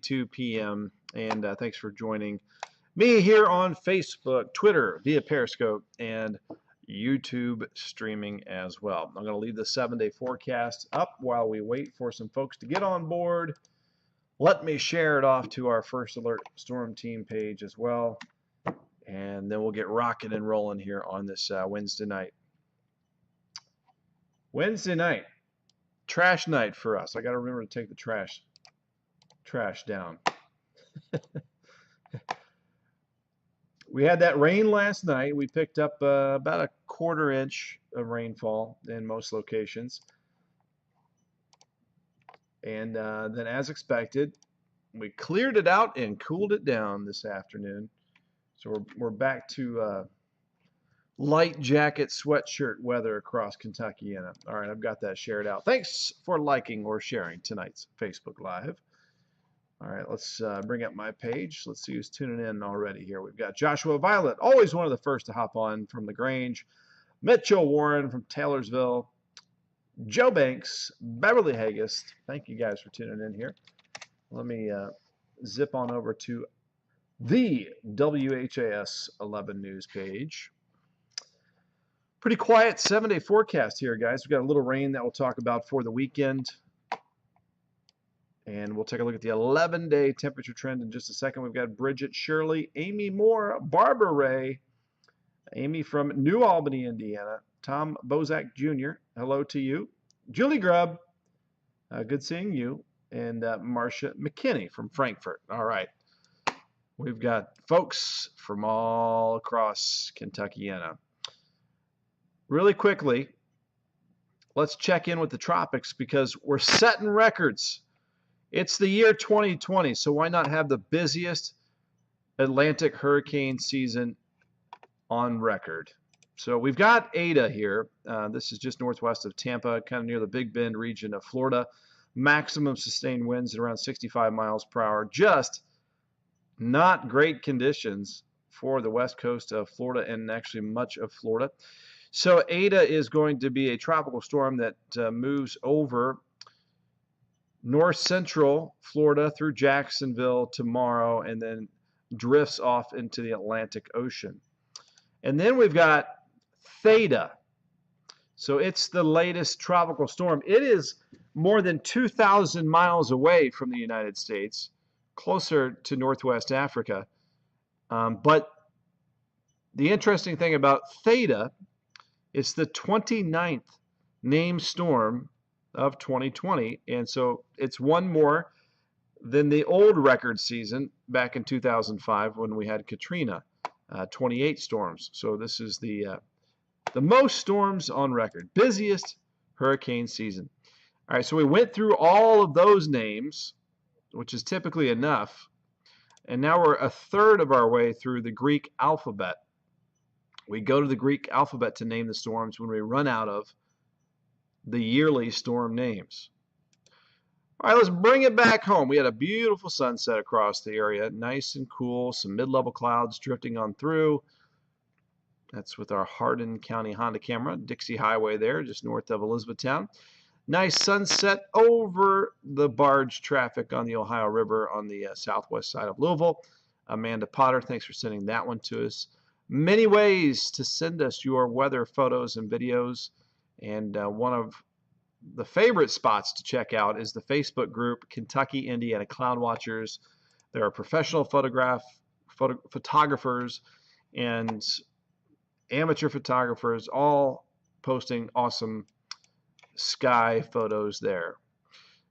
8:52 p.m. And thanks for joining me here on Facebook, Twitter, via Periscope, and YouTube streaming as well. I'm going to leave the 7-day forecast up while we wait for some folks to get on board. Let me share it off to our First Alert Storm Team page as well. And then we'll get rocking and rolling here on this Wednesday night. Wednesday night, trash night for us. I got to remember to take the trash down. We had that rain last night. We picked up about a 1/4 inch of rainfall in most locations. And then as expected, we cleared it out and cooled it down this afternoon. So we're back to light jacket, sweatshirt weather across Kentucky. And all right, I've got that shared out. Thanks for liking or sharing tonight's Facebook Live. All right, let's bring up my page. Let's see who's tuning in already here. We've got Joshua Violet, always one of the first to hop on from LaGrange. Mitchell Warren from Taylorsville. Joe Banks, Beverly Hagist. Thank you guys for tuning in here. Let me zip on over to the WHAS 11 news page. Pretty quiet 7-day forecast here, guys. We've got a little rain that we'll talk about for the weekend. And we'll take a look at the 11-day temperature trend in just a second. We've got Bridget Shirley, Amy Moore, Barbara Ray, Amy from New Albany, Indiana, Tom Bozak Jr., hello to you, Julie Grubb, good seeing you, and Marcia McKinney from Frankfurt. All right. We've got folks from all across Kentuckiana. Really quickly, let's check in with the tropics because we're setting records. It's the year 2020, so why not have the busiest Atlantic hurricane season on record? So we've got Ada here. This is just northwest of Tampa, kind of near the Big Bend region of Florida. Maximum sustained winds at around 65 miles per hour. Just not great conditions for the west coast of Florida and actually much of Florida. So Ada is going to be a tropical storm that moves over north central Florida through Jacksonville tomorrow and then drifts off into the Atlantic Ocean. And then we've got Theta. So it's the latest tropical storm. It is more than 2,000 miles away from the United States, closer to Northwest Africa. But the interesting thing about Theta, it's the 29th named storm of 2020, and so it's one more than the old record season back in 2005 when we had Katrina, 28 storms. So this is the most storms on record, busiest hurricane season. All right, so we went through all of those names, which is typically enough, and now we're a third of our way through the Greek alphabet. We go to the Greek alphabet to name the storms when we run out of the yearly storm names. All right, let's bring it back home. We had a beautiful sunset across the area, nice and cool, some mid-level clouds drifting on through. That's with our Hardin County Honda camera, Dixie Highway there, just north of Elizabethtown. Nice sunset over the barge traffic on the Ohio River on the southwest side of Louisville. Amanda Potter, thanks for sending that one to us. Many ways to send us your weather photos and videos. And one of the favorite spots to check out is the Facebook group, Kentucky, Indiana Cloud Watchers. There are professional photographers and amateur photographers all posting awesome sky photos there.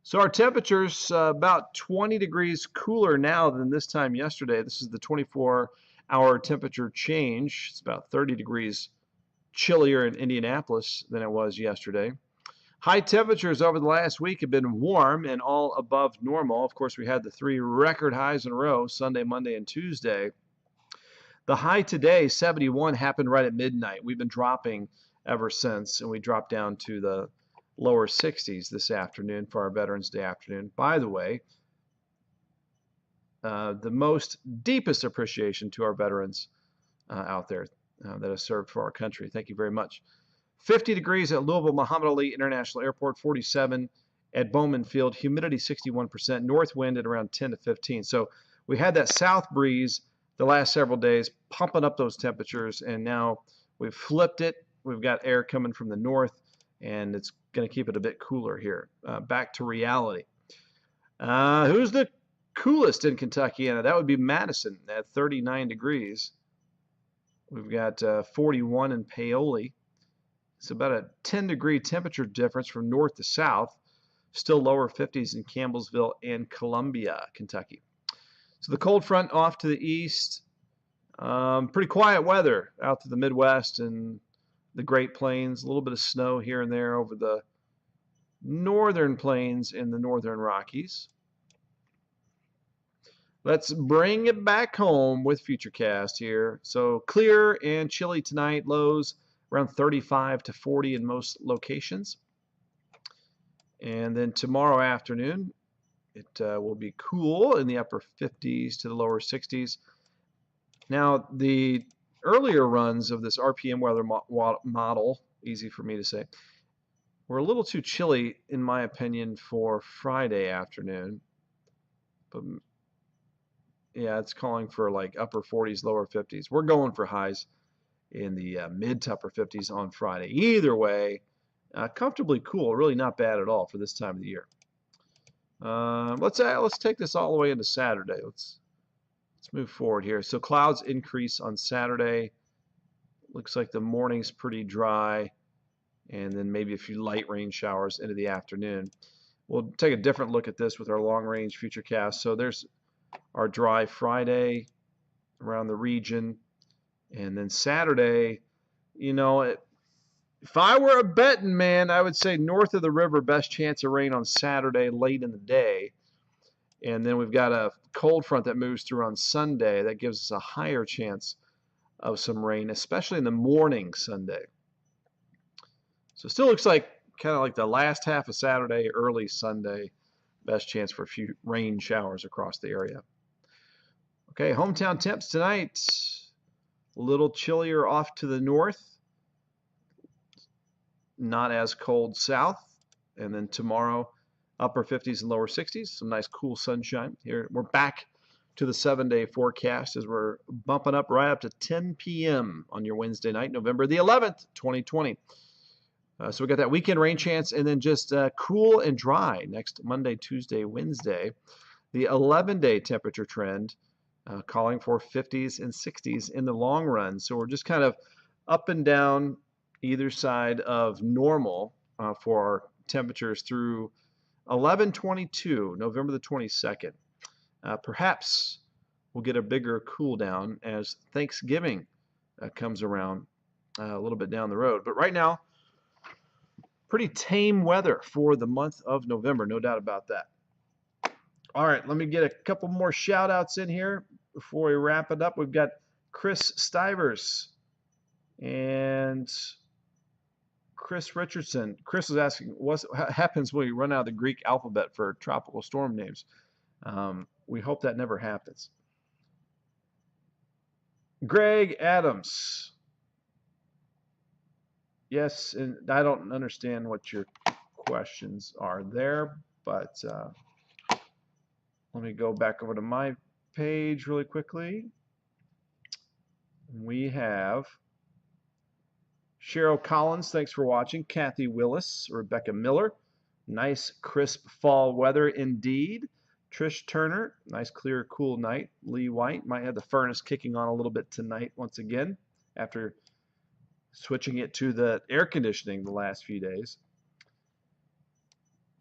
So our temperature's about 20 degrees cooler now than this time yesterday. This is the 24-hour temperature change. It's about 30 degrees chillier in Indianapolis than it was yesterday. High temperatures over the last week have been warm and all above normal. Of course, we had the 3 record highs in a row, Sunday, Monday, and Tuesday. The high today, 71, happened right at midnight. We've been dropping ever since, and we dropped down to the lower 60s this afternoon for our Veterans Day afternoon. By the way, the most deepest appreciation to our veterans out there that have served for our country. Thank you very much. 50 degrees at Louisville Muhammad Ali International Airport, 47 at Bowman Field. Humidity 61%, north wind at around 10 to 15. So we had that south breeze the last several days, pumping up those temperatures, and now we've flipped it. We've got air coming from the north, and it's going to keep it a bit cooler here. Back to reality. Who's the coolest in Kentucky? And that would be Madison at 39 degrees. We've got 41 in Paoli. It's about a 10-degree temperature difference from north to south. Still lower 50s in Campbellsville and Columbia, Kentucky. So the cold front off to the east. Pretty quiet weather out to the Midwest and the Great Plains. A little bit of snow here and there over the northern plains in the northern Rockies. Let's bring it back home with FutureCast here. So clear and chilly tonight. Lows around 35 to 40 in most locations. And then tomorrow afternoon, it will be cool in the upper 50s to the lower 60s. Now, the earlier runs of this RPM weather model, easy for me to say, were a little too chilly, in my opinion, for Friday afternoon. But yeah, it's calling for like upper 40s, lower 50s. We're going for highs in the mid to upper 50s on Friday. Either way, comfortably cool. Really not bad at all for this time of the year. Let's take this all the way into Saturday. Let's move forward here. So clouds increase on Saturday. Looks like the morning's pretty dry, and then maybe a few light rain showers into the afternoon. We'll take a different look at this with our long-range FutureCast. So there's our dry Friday around the region, and then Saturday, you know, if I were a betting man, I would say north of the river, best chance of rain on Saturday late in the day. And then we've got a cold front that moves through on Sunday. That gives us a higher chance of some rain, especially in the morning Sunday. So it still looks like kind of like the last half of Saturday, early Sunday, best chance for a few rain showers across the area. Okay, hometown temps tonight, a little chillier off to the north. Not as cold south. And then tomorrow, upper 50s and lower 60s. Some nice cool sunshine. Here we're back to the 7-day forecast as we're bumping up right up to 10 p.m. on your Wednesday night, November the 11th, 2020. So we got that weekend rain chance, and then just cool and dry next Monday, Tuesday, Wednesday. The 11-day temperature trend calling for 50s and 60s in the long run. So we're just kind of up and down either side of normal for our temperatures through 11/22, November the 22nd. Perhaps we'll get a bigger cool down as Thanksgiving comes around a little bit down the road. But right now, pretty tame weather for the month of November, no doubt about that. All right, let me get a couple more shout outs in here before we wrap it up. We've got Chris Stivers and Chris Richardson. Chris is asking, what happens when we run out of the Greek alphabet for tropical storm names? We hope that never happens. Greg Adams. Yes, and I don't understand what your questions are there, but let me go back over to my page really quickly. We have Cheryl Collins, thanks for watching. Kathy Willis, Rebecca Miller, nice crisp fall weather indeed. Trish Turner, nice clear cool night. Lee White might have the furnace kicking on a little bit tonight once again after switching it to the air conditioning the last few days.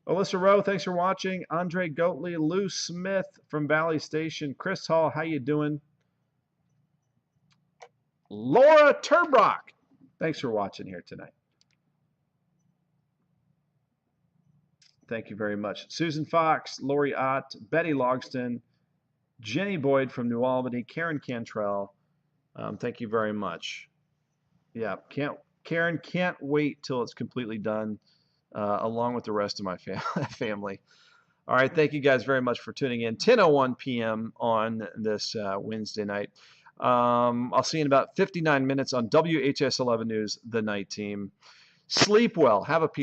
Alyssa Rowe, thanks for watching. Andre Goatley, Lou Smith from Valley Station. Chris Hall, how you doing? Laura Turbrock, thanks for watching here tonight. Thank you very much. Susan Fox, Lori Ott, Betty Logston, Jenny Boyd from New Albany, Karen Cantrell. Thank you very much. Yeah, Karen can't wait till it's completely done, along with the rest of my family. All right, thank you guys very much for tuning in. 10:01 p.m. on this Wednesday night. I'll see you in about 59 minutes on WHS 11 News, The Night Team. Sleep well. Have a peaceful